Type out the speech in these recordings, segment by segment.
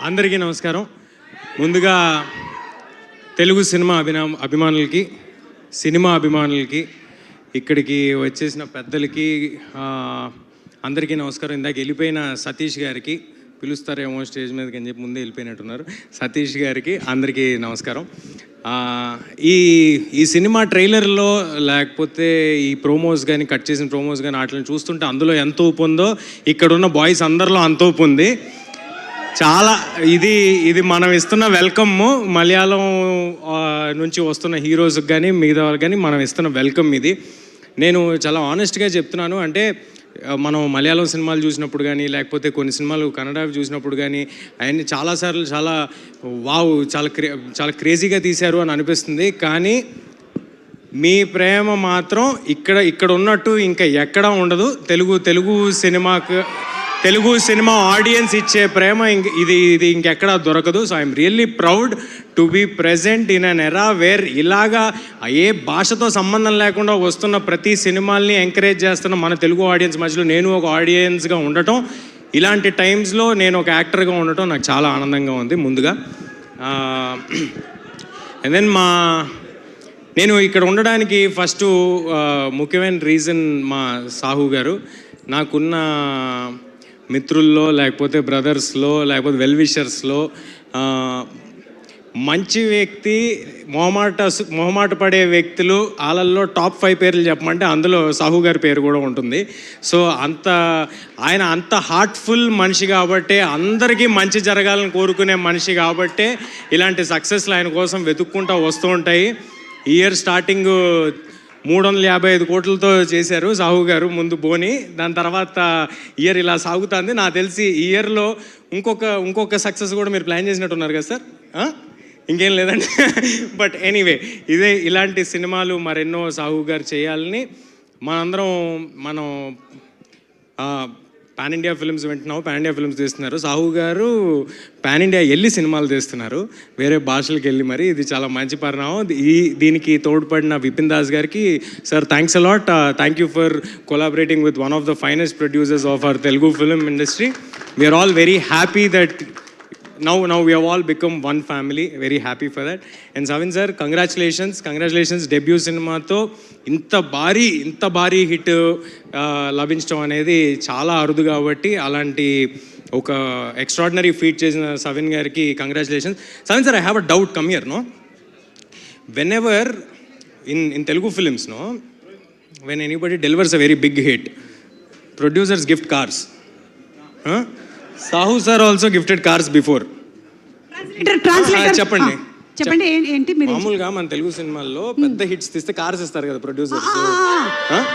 అందరికీ నమస్కారం. ముందుగా తెలుగు సినిమా అభిమానులకి ఇక్కడికి వచ్చేసిన పెద్దలకి అందరికీ నమస్కారం. ఇందాక వెళ్ళిపోయిన సతీష్ గారికి పిలుస్తారేమో స్టేజ్ మీదకి అని చెప్పి ముందే వెళ్ళిపోయినట్టున్నారు. సతీష్ గారికి అందరికీ నమస్కారం. ఈ సినిమా ట్రైలర్లో లేకపోతే ఈ ప్రోమోస్ కానీ కట్ చేసిన ప్రోమోస్ కానీ వాటిని చూస్తుంటే అందులో ఎంత ఊపు ఉందో ఇక్కడున్న బాయ్స్ అందరిలో అంత ఊపు ఉంది. చాలా ఇది మనం ఇస్తున్న వెల్కమ్. మలయాళం నుంచి వస్తున్న హీరోస్కి కానీ మిగతా వాళ్ళకి కానీ మనం ఇస్తున్న వెల్కమ్ ఇది. నేను చాలా ఆనెస్ట్గా చెప్తున్నాను. అంటే మనం మలయాళం సినిమాలు చూసినప్పుడు కానీ లేకపోతే కొన్ని సినిమాలు కన్నడ చూసినప్పుడు కానీ అవన్నీ చాలాసార్లు వావ్ చాలా క్రేజీగా తీశారు అని అనిపిస్తుంది. కానీ మీ ప్రేమ మాత్రం ఇక్కడ ఉన్నట్టు ఇంకా ఎక్కడా ఉండదు. తెలుగు సినిమా ఆడియన్స్ ఇచ్చే ప్రేమ ఇది ఇంకెక్కడా దొరకదు. So I'm really proud to be present in an era where ఇలాగా ఏ భాషతో సంబంధం లేకుండా వస్తున్న ప్రతి సినిమాల్ని ఎంకరేజ్ చేస్తున్న మన తెలుగు ఆడియన్స్ మధ్యలో నేను ఒక ఆడియన్స్గా ఉండటం, ఇలాంటి టైమ్స్లో నేను ఒక యాక్టర్గా ఉండటం నాకు చాలా ఆనందంగా ఉంది. ముందుగా అండ్ దెన్ నేను ఇక్కడ ఉండడానికి ఫస్ట్ ముఖ్యమైన రీజన్ మా సాహు గారు. నాకున్న మిత్రుల్లో లేకపోతే బ్రదర్స్లో లేకపోతే వెల్విషర్స్లో మంచి వ్యక్తి, మొహమాట పడే వ్యక్తులు వాళ్ళల్లో టాప్ 5 పేర్లు చెప్పమంటే అందులో సాహు గారి పేరు కూడా ఉంటుంది. సో ఆయన అంత హార్ట్ఫుల్ మనిషి కాబట్టే, అందరికీ మంచి జరగాలని కోరుకునే మనిషి కాబట్టే ఇలాంటి సక్సెస్లు ఆయన కోసం వెతుక్కుంటూ వస్తూ ఉంటాయి. ఇయర్ స్టార్టింగ్ 355 కోట్లతో చేశారు సాహు గారు ముందు బోని. దాని తర్వాత ఇయర్ ఇలా సాగుతుంది. నాకు తెలిసి ఈ ఇయర్లో ఇంకొక సక్సెస్ కూడా మీరు ప్లాన్ చేసినట్టున్నారు కదా సార్? ఇంకేం లేదండి. బట్ ఎనీవే ఇలాంటి సినిమాలు మరెన్నో సాహు గారు చేయాలని మనం పాన్ ఇండియా ఫిల్మ్స్ వింటున్నాము. పాన్ ఇండియా ఫిల్మ్స్ తీస్తున్నారు. సాహు గారు పాన్ ఇండియా వెళ్ళి సినిమాలు తీస్తున్నారు, వేరే భాషలకు వెళ్ళి. మరి ఇది చాలా మంచి పరిణామం. దీనికి తోడ్పడిన విపిన్ దాస్ గారికి sir thanks a lot. Thank you for collaborating with one of the finest producers of our Telugu film industry. We're all very happy that now we have all become one family. Very happy for that. And Savin sir, congratulations debut సినిమాతో ఇంత భారీ hit లభించడం అనేది చాలా అరుదు. కాబట్టి అలాంటి ఒక ఎక్స్ట్రాడినరీ ఫీట్ చేసిన సవిన్ గారికి congratulations. సవిన్ sir, I have a doubt. Come here. When ever in Telugu films when anybody delivers a very big hit, producers gift cars. Sahu sir also gifted cars before. చెప్పండి ఏంటి? మామూలుగా మన తెలుగు సినిమాల్లో పెద్ద హిట్స్ తీస్తే కార్స్ ఇస్తారు కదా ప్రొడ్యూసర్స్.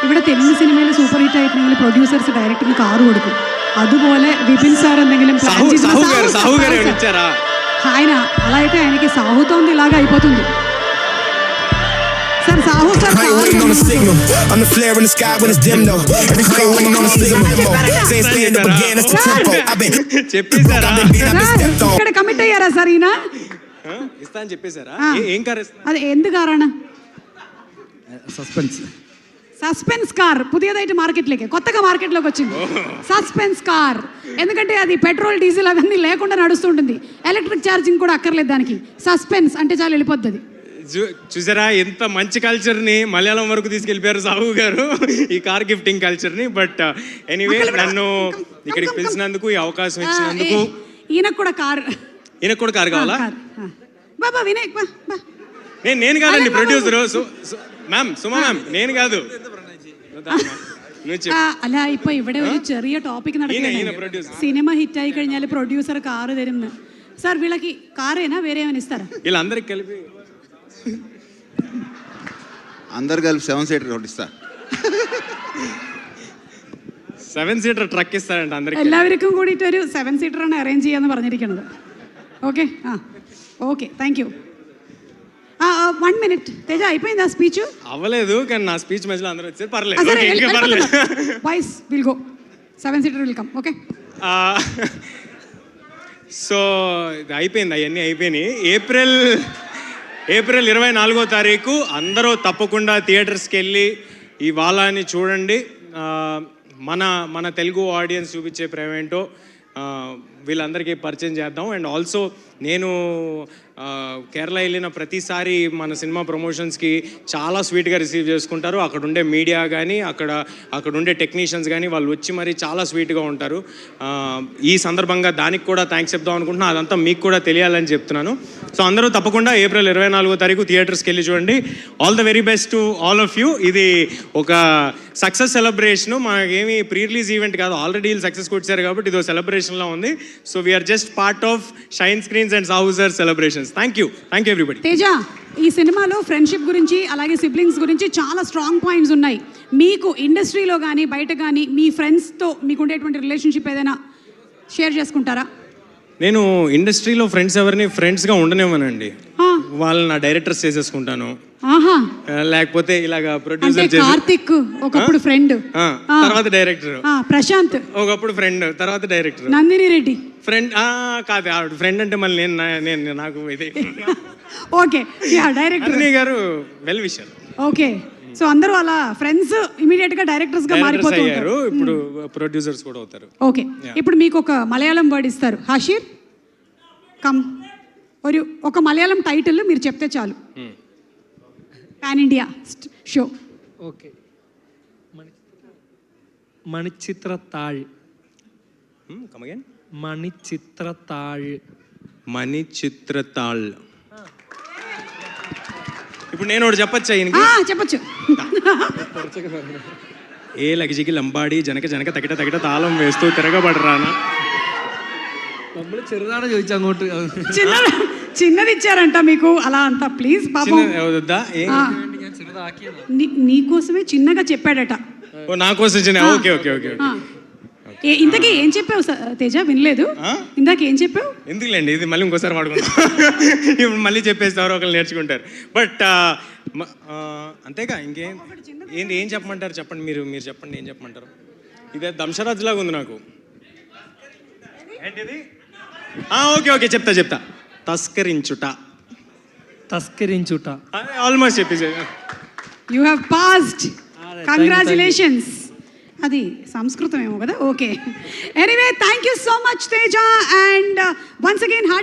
ഇവിടെ തെലുങ്ക് സിനിമയിൽ സൂപ്പർ ഹിറ്റ് ആയിട്ടുണ്ടെങ്കിൽ പ്രൊഡ്യൂസേഴ്സ് ഡയറക്ടറിന് കാർ കൊടുക്കും. അതുപോലെ വിപിൻ സാർ എന്തെങ്കിലും సాహు గారు ఇచ్చారా? ఆయన అలా అయితే ఆయనకి సాహుతో ఉంది, ఇలాగా అయిపోతుంది. Sir Sahu sir waiting on a signal. I'm the flare in the sky when it's dim though. Everybody waiting on a signal. Say stand up again, it's the tempo. I've been చెప్పేశారా? ఇక్కడ కమిట్ అయ్యారా sir? ఈయన ఇస్తా అని చెప్పేశారా? ఏం car ఇస్తా? అది എന്ത് കാറാണ്? సస్పెన్స్ కార్ పుതിയതായിട്ട് కొత్తగా మార్కెట్లోకి వచ్చింది సస్పెన్స్ కార్. ఎందుకంటే అది పెట్రోల్ డీజిల్ అవన్నీ లేకుండా నడుస్తుంటుంది. ఎలక్ట్రిక్ ఛార్జింగ్ కూడా అక్కర్లేదు దానికి. సస్పెన్స్ అంటే చాలా వెళ్ళిపోతుంది. చూసారా ఎంత మంచి కల్చర్ని మలయాళం వరకు తీసుకెళ్ళిపోయారు సాహు గారు, ఈ కార్ గిఫ్టింగ్ కల్చర్ని. బట్ ఎనీవే, నన్ను ఇక్కడికి పిలిచినందుకు, ఈ అవకాశం ఇచ్చినందుకు. ఈయనకు కూడా కార్ కావాలా? బాబా వినాయక్ నేను కాదండి ప్రొడ్యూసర్. మ్యామ్, సుమా మ్యామ్, నేను కాదు. അല്ല, ഇപ്പൊ ഇവിടെ ഒരു ചെറിയ ടോപ്പിക് നടക്കുന്നത്. സിനിമ ഹിറ്റ് ആയി കഴിഞ്ഞാൽ പ്രൊഡ്യൂസർ കാറ് തരും సార్. వీళ్ళకి కారేనా వేరే ఏమైనా ఇస్తారా? వీళ్ళందరికి కలిపి అందరు కలిపి 7 సీటర్ ఒకటి ఇస్తా. 7 സീറ്റർ ട്രക്ക് ഇస్తారంట అందరికి. എല്ലാവർക്കും കൂടിയിട്ട് ഒരു 7 സീറ്റർ ആണ് അറേഞ്ച് ചെയ്യാന്ന് പറഞ്ഞിരിക്കുന്നത്. Okay okay thank you. 1 minute Teja, అయిపోయిందా స్పీచ్? అవ్వలేదు, కానీ నా స్పీచ్ మధ్యలో అందరూ వచ్చారు. పర్లేదు. Boys will go. 7 seater will come. Okay. So ఇది అయిపోయింది, అవన్నీ అయిపోయినాయి. ఏప్రిల్ 24వ తారీఖు అందరూ తప్పకుండా థియేటర్స్కి వెళ్ళి ఈ వాలాని చూడండి. మన తెలుగు ఆడియన్స్ చూపించే ప్రేమ ఏంటో వీళ్ళందరికీ పరిచయం చేద్దాం. అండ్ ఆల్సో నేను కేరళ వెళ్ళిన ప్రతిసారి మన సినిమా ప్రమోషన్స్కి చాలా స్వీట్గా రిసీవ్ చేసుకుంటారు. అక్కడ ఉండే మీడియా కానీ అక్కడ ఉండే టెక్నీషియన్స్ కానీ వాళ్ళు వచ్చి మరి చాలా స్వీట్గా ఉంటారు. ఈ సందర్భంగా దానికి కూడా థ్యాంక్స్ చెప్దాం అనుకుంటున్నాను. అదంతా మీకు కూడా తెలియాలని చెప్తున్నాను. సో అందరూ తప్పకుండా ఏప్రిల్ 24వ తారీఖు థియేటర్స్కి వెళ్ళి చూడండి. All the very best to all of you. ఇది ఒక సక్సెస్ సెలబ్రేషను, మనకేమి ప్రీ రిలీజ్ ఈవెంట్ కాదు. ఆల్రెడీ వీళ్ళు సక్సెస్ కొట్టారు కాబట్టి ఇది ఒక సెలబ్రేషన్లో ఉంది. So we're just part of shine screens and Sahu sir celebrations. Thank you everybody. Teja, ఈ సినిమాలో ఫ్రెండ్షిప్ గురించి అలాగే సిబ్లింగ్స్ గురించి చాలా స్ట్రాంగ్ పాయింట్స్ ఉన్నాయి. మీకు ఇండస్ట్రీలో కానీ బయట కానీ మీ ఫ్రెండ్స్తో మీకు ఉండేటువంటి రిలేషన్షిప్ ఏదైనా షేర్ చేసుకుంటారా? నేను ఇండస్ట్రీలో ఫ్రెండ్స్ ఎవరిని ఫ్రెండ్స్గా ఉండనివ్వనండి. వాళ్ళని నా డైరెక్టర్స్ చేసేసుకుంటాను. ఆహా, లేకపోతే ఇలాగా అంటే ప్రొడ్యూసర్ కార్తిక్ ఒకప్పుడు ఫ్రెండ్, తర్వాత డైరెక్టర్, ప్రశాంత్ ఒకప్పుడు ఫ్రెండ్, తర్వాత డైరెక్టర్, నందిని రెడ్డి ఫ్రెండ్ కాదు ఆవిడ ఫ్రెండ్ అంటే మళ్ళీ నేను నాకు ఇది ఓకే, డైరెక్టర్ నందిని గారు వెల్ విషర్. ఓకే, సో అందరూ అలా ఫ్రెండ్స్ ఇమీడియట్ గా డైరెక్టర్స్ గా మారిపోతూ అయ్యారు. ఇప్పుడు ప్రొడ్యూసర్స్ కూడా అవుతారు. ఓకే, ఇప్పుడు మీకు ఒక మలయాళం వర్డ్ ఇస్తారు. హాషీర్ కమ్, ఒక మలయాళం టైటిల్ మీరు చెప్తే చాలు. Pan India show. Okay, Manichitrathazhu. Come again. Manichitrathazhu. Manichitrathazhu. ఇప్పుడు నేను ఒకటి చెప్పచ్చా? చెప్పచ్చు. ఏ లగజికి లంబాడి జనక జనక తగిట తగిట తాళం వేస్తూ తిరగబడరానా. നമ്മൾ ചെറുതാണ് ചോദിച്ചു അങ്ങോട്ട്. చిన్నది ఇచ్చారంట మీకు అలా అంతా. ప్లీజ్ పాపం నీకోసమే చిన్నగా చెప్పాడట. నా కోసం చిన్న. Okay okay okay. ఇంతకీ ఏం చెప్పావు తేజ? వినలేదు. ఇందాక ఏం చెప్పావు? ఎందుకులేండి, ఇది మళ్ళీ ఇంకోసారి వాడుకుంటాం. ఇప్పుడు మళ్ళీ చెప్పేసి ఎవరో ఒకరు నేర్చుకుంటారు. బట్ అంతేగా ఇంకేం ఏం చెప్పమంటారు? చెప్పండి, మీరు చెప్పండి, ఏం చెప్పమంటారు? ఇదే దంశరాజ్ లాగా ఉంది నాకు. ఏంటిది? ఓకే ఓకే, చెప్తా. తస్కరించుట. ఆల్మోస్ట్ చెప్పేసి. You have passed. కంగ్రాచులేషన్స్. అది సంస్కృతం ఏమో కదా. Okay, anyway thank you so much Teja, and once again Hardy